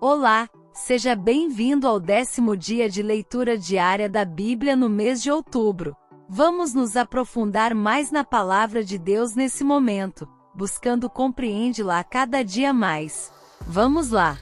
Olá, seja bem-vindo ao 10º dia de leitura diária da Bíblia no mês de outubro. Vamos nos aprofundar mais na palavra de Deus nesse momento, buscando compreendê-la a cada dia mais. Vamos lá!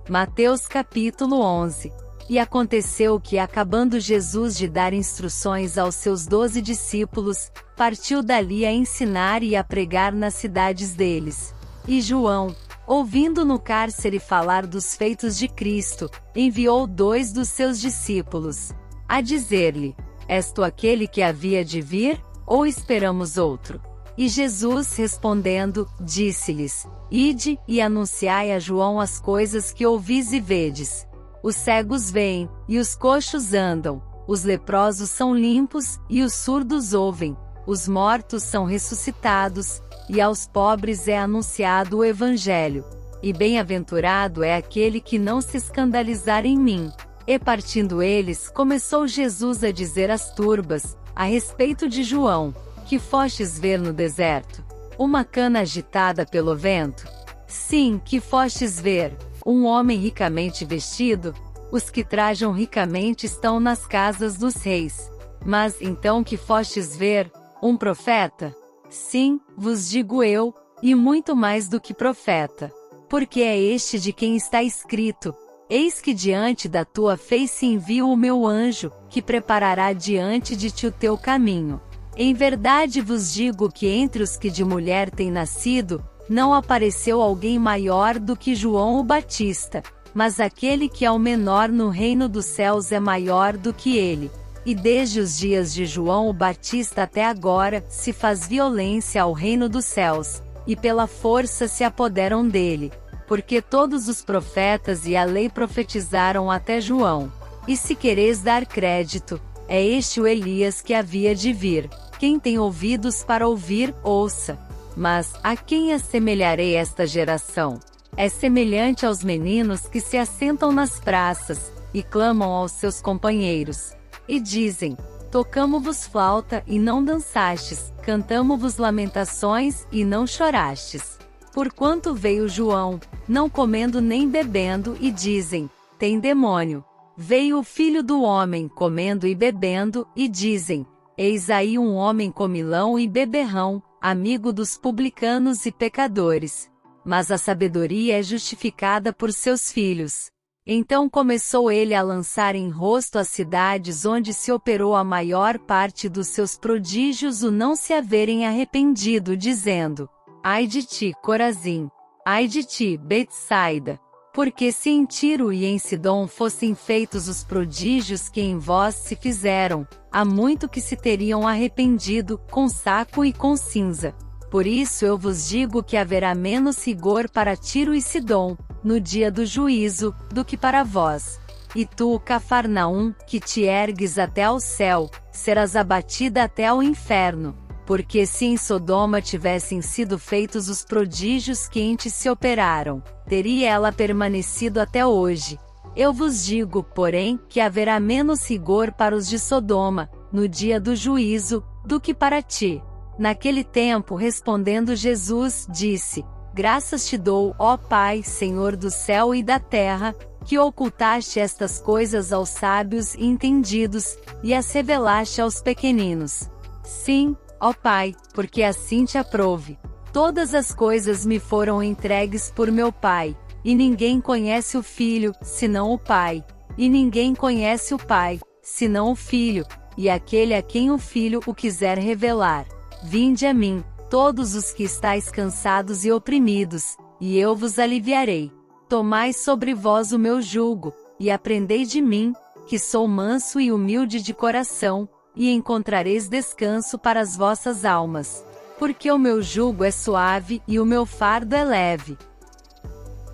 Mateus capítulo 11. E aconteceu que, acabando Jesus de dar instruções aos seus 12 discípulos, partiu dali a ensinar e a pregar nas cidades deles. E João, ouvindo no cárcere falar dos feitos de Cristo, enviou 2 dos seus discípulos, a dizer-lhe: És tu aquele que havia de vir, ou esperamos outro? E Jesus respondendo, disse-lhes: Ide, e anunciai a João as coisas que ouvis e vedes. Os cegos veem, e os coxos andam, os leprosos são limpos, e os surdos ouvem, os mortos são ressuscitados, e aos pobres é anunciado o Evangelho. E bem-aventurado é aquele que não se escandalizar em mim. E partindo eles, começou Jesus a dizer às turbas, a respeito de João: Que fostes ver no deserto? Uma cana agitada pelo vento? Sim, que fostes ver? Um homem ricamente vestido? Os que trajam ricamente estão nas casas dos reis. Mas então que fostes ver? Um profeta? Sim, vos digo eu, e muito mais do que profeta. Porque é este de quem está escrito: Eis que diante da tua face envio o meu anjo, que preparará diante de ti o teu caminho. Em verdade vos digo que entre os que de mulher têm nascido, não apareceu alguém maior do que João o Batista, mas aquele que é o menor no reino dos céus é maior do que ele. E desde os dias de João o Batista até agora, se faz violência ao reino dos céus, e pela força se apoderam dele. Porque todos os profetas e a lei profetizaram até João. E se quereis dar crédito, é este o Elias que havia de vir. Quem tem ouvidos para ouvir, ouça. Mas, a quem assemelharei esta geração? É semelhante aos meninos que se assentam nas praças, e clamam aos seus companheiros. E dizem: Tocamo-vos flauta e não dançastes, cantamo-vos lamentações e não chorastes. Porquanto veio João, não comendo nem bebendo, e dizem: Tem demônio. Veio o Filho do Homem comendo e bebendo, e dizem: Eis aí um homem comilão e beberrão, amigo dos publicanos e pecadores. Mas a sabedoria é justificada por seus filhos. Então começou ele a lançar em rosto as cidades onde se operou a maior parte dos seus prodígios o não se haverem arrependido, dizendo: Ai de ti, Corazim! Ai de ti, Betsaida! Porque se em Tiro e em Sidom fossem feitos os prodígios que em vós se fizeram, há muito que se teriam arrependido, com saco e com cinza. Por isso eu vos digo que haverá menos rigor para Tiro e Sidom, no dia do juízo, do que para vós. E tu, Cafarnaum, que te ergues até ao céu, serás abatida até ao inferno. Porque se em Sodoma tivessem sido feitos os prodígios que em ti se operaram, teria ela permanecido até hoje. Eu vos digo, porém, que haverá menos rigor para os de Sodoma, no dia do juízo, do que para ti. Naquele tempo, respondendo Jesus, disse: Graças te dou, ó Pai, Senhor do céu e da terra, que ocultaste estas coisas aos sábios e entendidos, e as revelaste aos pequeninos. Sim, ó Pai, porque assim te aprouve. Todas as coisas me foram entregues por meu Pai, e ninguém conhece o Filho, senão o Pai, e ninguém conhece o Pai, senão o Filho, e aquele a quem o Filho o quiser revelar. Vinde a mim, todos os que estáis cansados e oprimidos, e eu vos aliviarei. Tomai sobre vós o meu jugo, e aprendei de mim, que sou manso e humilde de coração, e encontrareis descanso para as vossas almas. Porque o meu jugo é suave e o meu fardo é leve.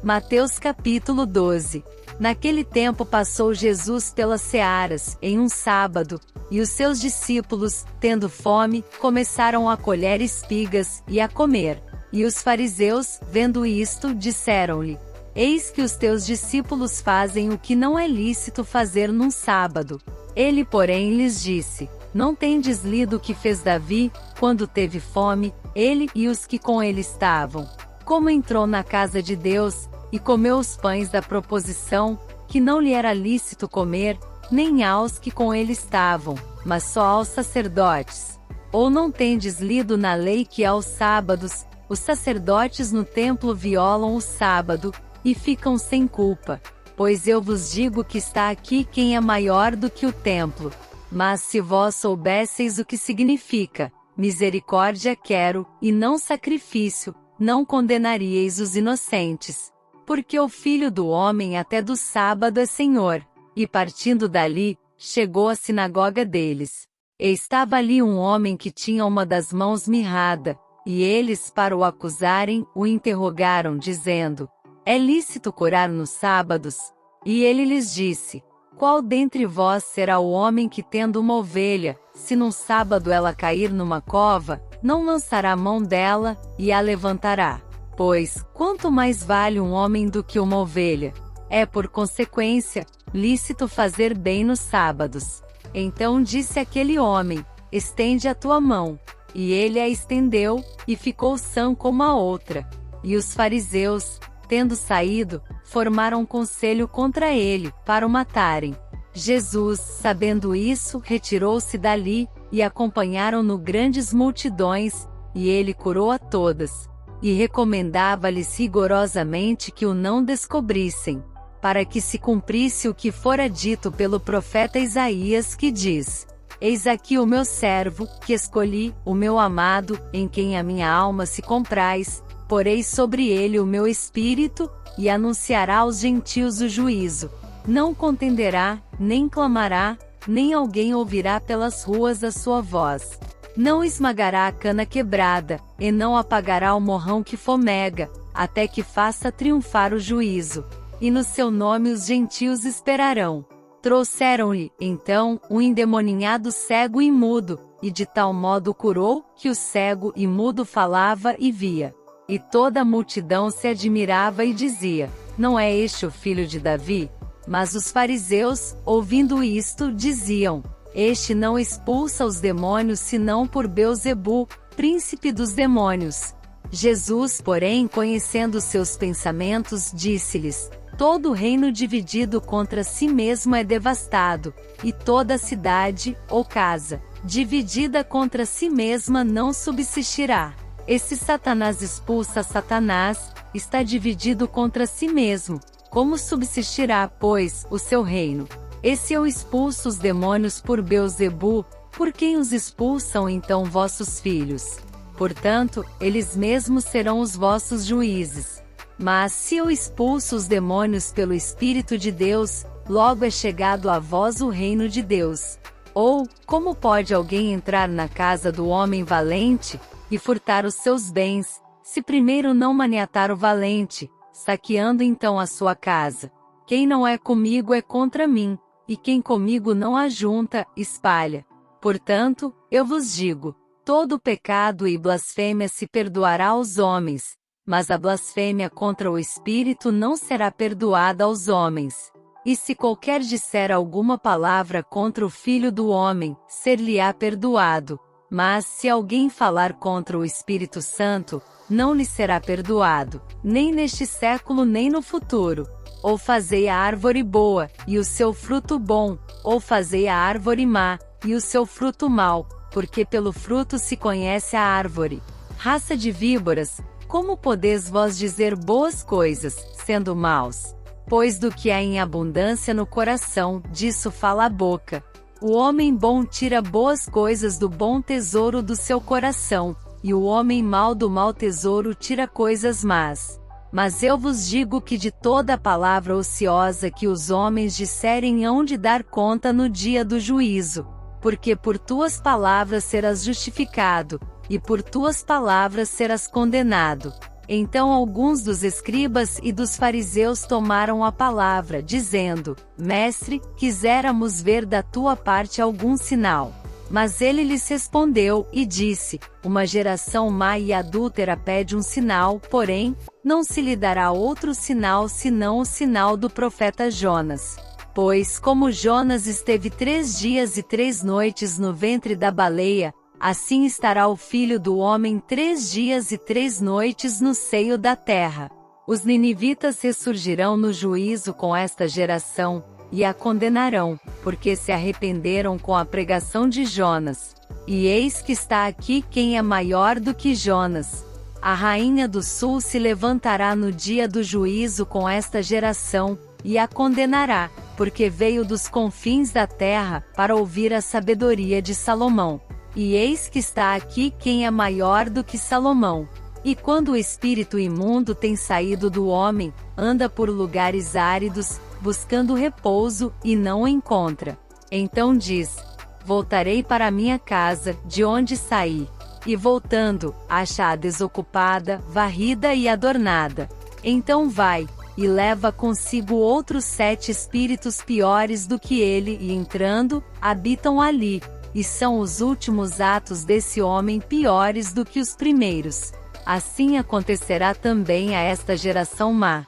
Mateus capítulo 12. Naquele tempo passou Jesus pelas searas, em um sábado, e os seus discípulos, tendo fome, começaram a colher espigas, e a comer. E os fariseus, vendo isto, disseram-lhe: Eis que os teus discípulos fazem o que não é lícito fazer num sábado. Ele, porém, lhes disse: Não tendes lido o que fez Davi, quando teve fome, ele e os que com ele estavam? Como entrou na casa de Deus, e comeu os pães da proposição, que não lhe era lícito comer, nem aos que com ele estavam, mas só aos sacerdotes. Ou não tendes lido na lei que aos sábados, os sacerdotes no templo violam o sábado, e ficam sem culpa? Pois eu vos digo que está aqui quem é maior do que o templo. Mas se vós soubesseis o que significa, misericórdia quero, e não sacrifício, não condenaríeis os inocentes. Porque o Filho do Homem até do sábado é Senhor. E partindo dali, chegou à sinagoga deles. E estava ali um homem que tinha uma das mãos mirrada, e eles, para o acusarem, o interrogaram, dizendo: é lícito curar nos sábados? E ele lhes disse: qual dentre vós será o homem que, tendo uma ovelha, se num sábado ela cair numa cova, não lançará a mão dela, e a levantará? Pois, quanto mais vale um homem do que uma ovelha? É, por consequência, lícito fazer bem nos sábados. Então disse aquele homem: estende a tua mão. E ele a estendeu, e ficou sã como a outra. E os fariseus, tendo saído, formaram conselho contra ele, para o matarem. Jesus, sabendo isso, retirou-se dali, e acompanharam-no grandes multidões, e ele curou a todas. E recomendava-lhes rigorosamente que o não descobrissem, para que se cumprisse o que fora dito pelo profeta Isaías, que diz: eis aqui o meu servo, que escolhi, o meu amado, em quem a minha alma se compraz, porei sobre ele o meu espírito, e anunciará aos gentios o juízo. Não contenderá, nem clamará, nem alguém ouvirá pelas ruas a sua voz. Não esmagará a cana quebrada, e não apagará o morrão que fomega, até que faça triunfar o juízo. E no seu nome os gentios esperarão. Trouxeram-lhe, então, um endemoninhado cego e mudo, e de tal modo o curou, que o cego e mudo falava e via. E toda a multidão se admirava e dizia: não é este o filho de Davi? Mas os fariseus, ouvindo isto, diziam: este não expulsa os demônios senão por Beelzebu, príncipe dos demônios. Jesus, porém, conhecendo seus pensamentos, disse-lhes: todo reino dividido contra si mesmo é devastado, e toda cidade, ou casa, dividida contra si mesma não subsistirá. E se Satanás expulsa Satanás, está dividido contra si mesmo. Como subsistirá, pois, o seu reino? E se eu expulso os demônios por Beelzebu, por quem os expulsam então vossos filhos? Portanto, eles mesmos serão os vossos juízes. Mas se eu expulso os demônios pelo Espírito de Deus, logo é chegado a vós o reino de Deus. Ou, como pode alguém entrar na casa do homem valente, e furtar os seus bens, se primeiro não maniatar o valente, saqueando então a sua casa? Quem não é comigo é contra mim, e quem comigo não ajunta, espalha. Portanto, eu vos digo, todo pecado e blasfêmia se perdoará aos homens, mas a blasfêmia contra o Espírito não será perdoada aos homens. E se qualquer disser alguma palavra contra o Filho do Homem, ser-lhe-á perdoado. Mas se alguém falar contra o Espírito Santo, não lhe será perdoado, nem neste século nem no futuro. Ou fazei a árvore boa, e o seu fruto bom, ou fazei a árvore má, e o seu fruto mau, porque pelo fruto se conhece a árvore. Raça de víboras, como podeis vós dizer boas coisas, sendo maus? Pois do que há em abundância no coração, disso fala a boca. O homem bom tira boas coisas do bom tesouro do seu coração, e o homem mau do mau tesouro tira coisas más. Mas eu vos digo que de toda palavra ociosa que os homens disserem hão de dar conta no dia do juízo, porque por tuas palavras serás justificado, e por tuas palavras serás condenado. Então alguns dos escribas e dos fariseus tomaram a palavra, dizendo: Mestre, quiséramos ver da tua parte algum sinal. Mas ele lhes respondeu, e disse: Uma geração má e adúltera pede um sinal, porém, não se lhe dará outro sinal senão o sinal do profeta Jonas. Pois como Jonas esteve 3 dias e 3 noites no ventre da baleia, assim estará o Filho do Homem 3 dias e 3 noites no seio da terra. Os ninivitas ressurgirão no juízo com esta geração, e a condenarão, porque se arrependeram com a pregação de Jonas. E eis que está aqui quem é maior do que Jonas. A rainha do sul se levantará no dia do juízo com esta geração, e a condenará, porque veio dos confins da terra, para ouvir a sabedoria de Salomão. E eis que está aqui quem é maior do que Salomão. E quando o espírito imundo tem saído do homem, anda por lugares áridos, buscando repouso, e não o encontra. Então diz: voltarei para a minha casa, de onde saí. E voltando, acha-a desocupada, varrida e adornada. Então vai, e leva consigo outros 7 espíritos piores do que ele, e entrando, habitam ali. E são os últimos atos desse homem piores do que os primeiros. Assim acontecerá também a esta geração má.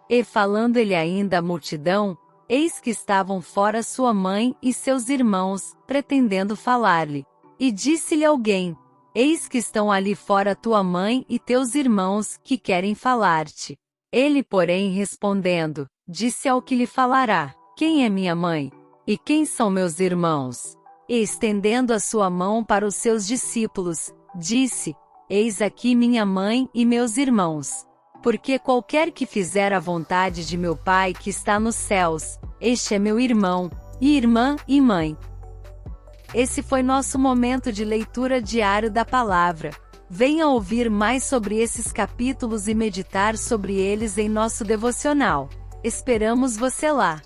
E falando ele ainda à multidão, eis que estavam fora sua mãe e seus irmãos, pretendendo falar-lhe. E disse-lhe alguém: eis que estão ali fora tua mãe e teus irmãos, que querem falar-te. Ele, porém, respondendo, disse ao que lhe falará: quem é minha mãe? E quem são meus irmãos? E estendendo a sua mão para os seus discípulos, disse: eis aqui minha mãe e meus irmãos. Porque qualquer que fizer a vontade de meu Pai que está nos céus, este é meu irmão, e irmã, e mãe. Esse foi nosso momento de leitura diário da palavra. Venha ouvir mais sobre esses capítulos e meditar sobre eles em nosso devocional. Esperamos você lá!